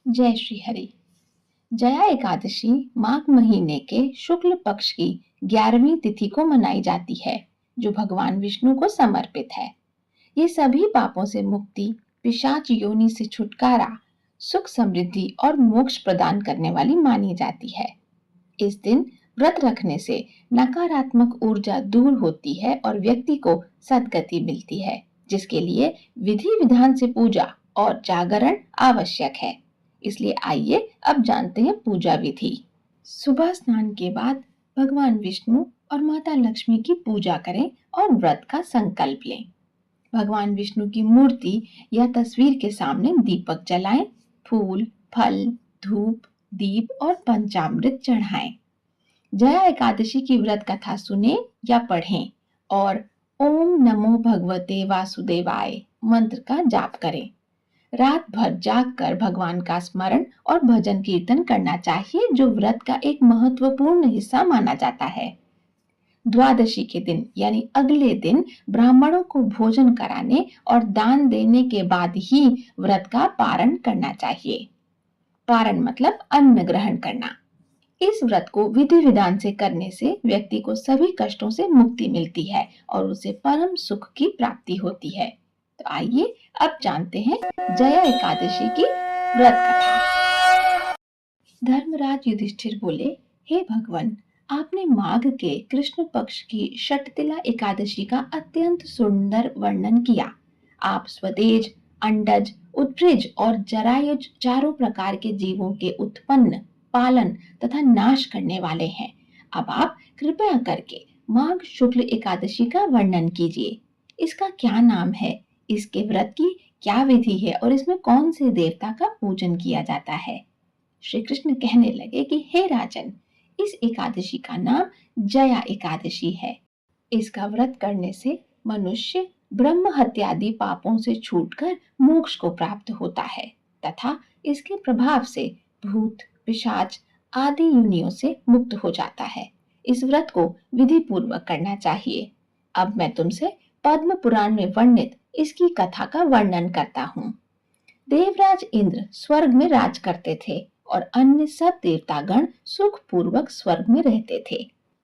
जय श्री हरि। जया एकादशी माघ महीने के शुक्ल पक्ष की 11वीं तिथि को मनाई जाती है, जो भगवान विष्णु को समर्पित है। ये सभी पापों से मुक्ति, पिशाच योनि से छुटकारा, सुख समृद्धि और मोक्ष प्रदान करने वाली मानी जाती है। इस दिन व्रत रखने से नकारात्मक ऊर्जा दूर होती है और व्यक्ति को सद्गति मिलती है, जिसके लिए विधि विधान से पूजा और जागरण आवश्यक है। इसलिए आइए अब जानते हैं पूजा विधि। सुबह स्नान के बाद भगवान विष्णु और माता लक्ष्मी की पूजा करें और व्रत का संकल्प लें। भगवान विष्णु की मूर्ति या तस्वीर के सामने दीपक जलाएं, फूल, फल, धूप, दीप और पंचामृत चढ़ाएं। जया एकादशी की व्रत कथा सुने या पढ़ें और ओम नमो भगवते वासुदेवाय मंत्र का जाप करें। रात भर जागकर भगवान का स्मरण और भजन कीर्तन करना चाहिए, जो व्रत का एक महत्वपूर्ण हिस्सा माना जाता है। द्वादशी के दिन यानी अगले दिन ब्राह्मणों को भोजन कराने और दान देने के बाद ही व्रत का पारण करना चाहिए। पारण मतलब अन्न ग्रहण करना। इस व्रत को विधि विधान से करने से व्यक्ति को सभी कष्टों से मुक्ति मिलती है और उसे परम सुख की प्राप्ति होती है। तो आइए अब जानते हैं जया एकादशी की व्रत कथा। धर्मराज युधिष्ठिर बोले, हे भगवान, आपने माघ के कृष्ण पक्ष की षटतिला एकादशी का अत्यंत सुंदर वर्णन किया। आप स्वतेज, अंडज, उत्प्रेज और जरायुज चारों प्रकार के जीवों के उत्पन्न, पालन तथा नाश करने वाले हैं। अब आप कृपया करके माघ शुक्ल एकादशी का वर्णन कीजिए। इसका क्या नाम है, इसके व्रत की क्या विधि है और इसमें कौन से देवता का पूजन किया जाता है। श्री कृष्ण कहने लगे कि हे राजन, इस एकादशी का नाम जया एकादशी है। इसका व्रत करने से मनुष्य ब्रह्म हत्यादि पापों से छूटकर मोक्ष को प्राप्त होता है तथा इसके प्रभाव से भूत, पिशाच आदि योनियों से मुक्त हो जाता है। इस व्रत को विधि पूर्वक करना चाहिए। अब मैं तुमसे पद्म पुराण में वर्णित इसकी कथा का वर्णन करता हूँ। देवराज इंद्र स्वर्ग में राज करते थे और अन्य सब देवतागण सुख पूर्वक स्वर्ग में रहते थे।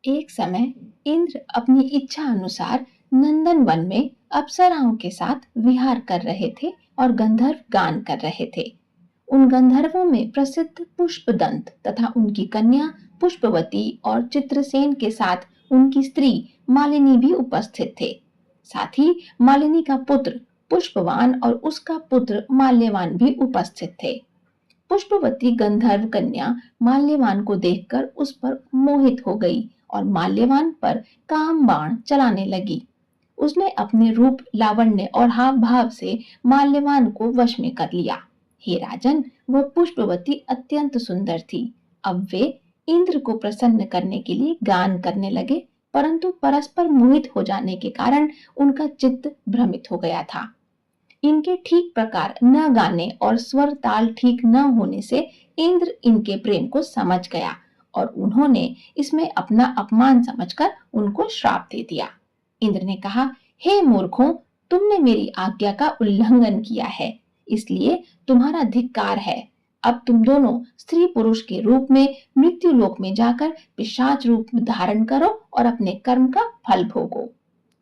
एक समय इंद्र अपनी इच्छा अनुसार नंदन वन में अप्सराओं के साथ विहार कर रहे थे और गंधर्व गान कर रहे थे। उन गंधर्वों में प्रसिद्ध पुष्पदंत तथा उनकी कन्या पुष्पवती और चित्रसेन के साथ उनकी स्त्री मालिनी भी उपस्थित थे। साथ ही मालिनी का पुत्र पुष्पवान और उसका पुत्र माल्यवान भी उपस्थित थे। पुष्पवती गंधर्व कन्या माल्यवान को देखकर उस पर मोहित हो गई और माल्यवान पर काम बाण चलाने लगी। उसने अपने रूप, लावण्य और हाव भाव से माल्यवान को वश में कर लिया। हे राजन, वह पुष्पवती अत्यंत सुंदर थी। अब वे इंद्र को प्रसन्न करने के लिए गान करने लगे, परंतु परस्पर मोहित हो जाने के कारण उनका चित्त भ्रमित हो गया था। इनके ठीक प्रकार न गाने और स्वर ताल ठीक न होने से इंद्र इनके प्रेम को समझ गया और उन्होंने इसमें अपना अपमान समझकर उनको श्राप दे दिया। इंद्र ने कहा, हे मूर्खों, तुमने मेरी आज्ञा का उल्लंघन किया है, इसलिए तुम्हारा धिक्कार है। अब तुम दोनों स्त्री पुरुष के रूप में मृत्यु लोक में जाकर पिशाच रूप धारण करो और अपने कर्म का फल भोगो।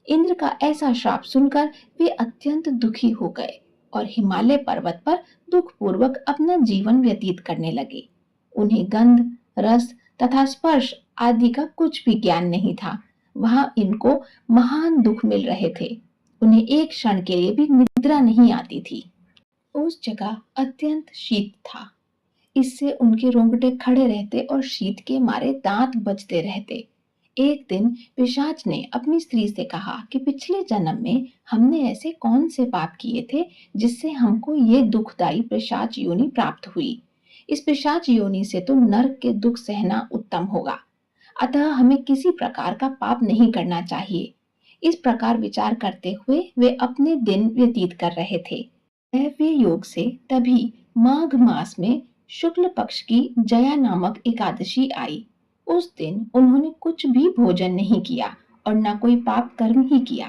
इंद्र का ऐसा श्राप सुनकर वे अत्यंत दुखी हो गए और हिमालय पर्वत पर दुख पूर्वक अपना जीवन व्यतीत करने लगे। उन्हें गंध, रस तथा स्पर्श आदि का कुछ भी ज्ञान नहीं था। वहां इनको महान दुख मिल रहे थे। उन्हें एक क्षण के लिए भी निद्रा नहीं आती थी। उस जगह अत्यंत शीत था। इससे उनके रोंगटे खड़े रहते और शीत के मारे दांत बजते रहते। एक दिन पिशाच ने अपनी स्त्री से कहा कि पिछले जन्म में हमने ऐसे कौन से पाप किए थे जिससे हमको ये दुखदायी पिशाच योनि प्राप्त हुई। इस पिशाच योनि से तो नरक के दुख सहना उत्तम होगा, अतः हमें किसी प्रकार का पाप नहीं करना चाहिए। इस प्रकार विचार करते हुए वे अपने दिन व्यतीत कर रहे थे। दैवीय योग से तभी माघ मास में शुक्ल पक्ष की जया नामक एकादशी आई। उस दिन उन्होंने कुछ भी भोजन नहीं किया और न कोई पाप कर्म ही किया।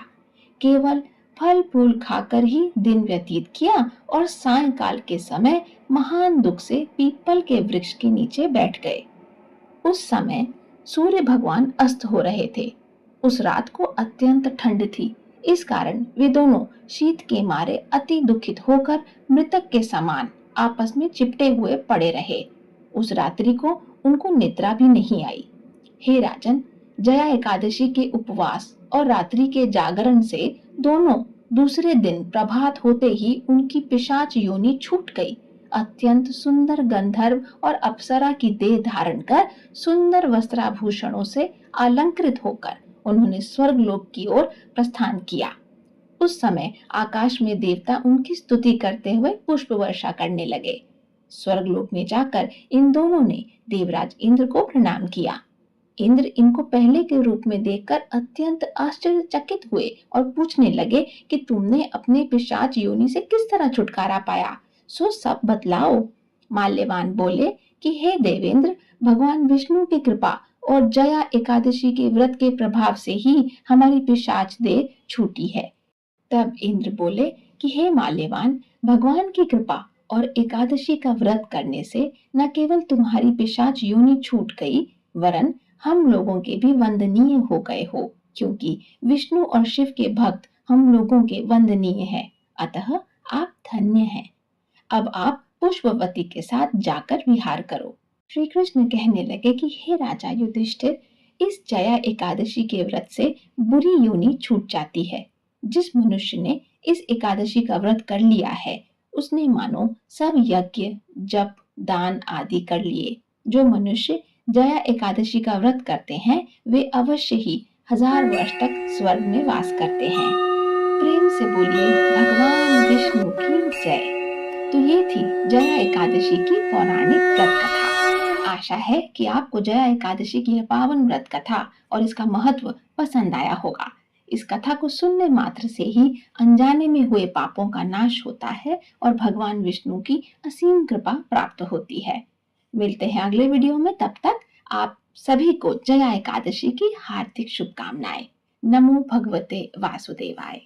केवल फल फूल खाकर ही दिन व्यतीत किया और सायंकाल के समय महान दुख से पीपल के वृक्ष के नीचे बैठ गए। उस समय सूर्य भगवान अस्त हो रहे थे। उस रात को अत्यंत ठंड थी। इस कारण वे दोनों शीत के मारे अति दुखित होकर मृतक के समान आपस में चिपटे हुए पड़े रहे। उस रात्रि को उनको निद्रा भी नहीं आई। हे राजन, जया एकादशी के उपवास और रात्रि के जागरण से दोनों दूसरे दिन प्रभात होते ही उनकी पिशाच योनि छूट गई। अत्यंत सुंदर गंधर्व और अप्सरा की देह धारण कर सुंदर वस्त्राभूषणों से अलंकृत होकर उन्होंने स्वर्गलोक की ओर प्रस्थान किया। उस समय आकाश में देवता उनकी स्तुति करते हुए पुष्प वर्षा करने लगे। स्वर्गलोक में जाकर इन दोनों ने देवराज इंद्र को प्रणाम किया। इंद्र इनको पहले के रूप में देखकर अत्यंत आश्चर्यचकित हुए और पूछने लगे कि तुमने अपने पिशाच योनि से किस तरह छुटकारा पाया, सो सब बतलाओ। माल्यवान बोले कि हे देवेंद्र, भगवान विष्णु की कृपा और जया एकादशी के व्रत के प्रभाव से ही हमारी पिशाच देह छूटी है। तब इंद्र बोले कि हे माल्यवान, भगवान की कृपा और एकादशी का व्रत करने से न केवल तुम्हारी पिशाच योनि छूट गई, वरन हम लोगों के भी वंदनीय हो गए हो, क्योंकि विष्णु और शिव के भक्त हम लोगों के वंदनीय हैं। अतः आप धन्य हैं। अब आप पुष्पवती के साथ जाकर विहार करो। श्री कृष्ण कहने लगे कि हे राजा युधिष्ठिर, इस जया एकादशी के व्रत से बुरी योनि छूट जाती है। जिस मनुष्य ने इस एकादशी का व्रत कर लिया है, उसने मानो सब यज्ञ, जप, दान आदि कर लिए। जो मनुष्य जया एकादशी का व्रत करते हैं, वे अवश्य ही 1000 वर्ष तक स्वर्ग में वास करते हैं। प्रेम से बोलिए भगवान विष्णु की जय। तो ये थी जया एकादशी की पौराणिक व्रत कथा। आशा है कि आपको जया एकादशी की यह पावन व्रत कथा और इसका महत्व पसंद आया होगा। इस कथा को सुनने मात्र से ही अनजाने में हुए पापों का नाश होता है और भगवान विष्णु की असीम कृपा प्राप्त होती है। मिलते हैं अगले वीडियो में। तब तक आप सभी को जया एकादशी की हार्दिक शुभकामनाएं। नमो भगवते वासुदेवाय।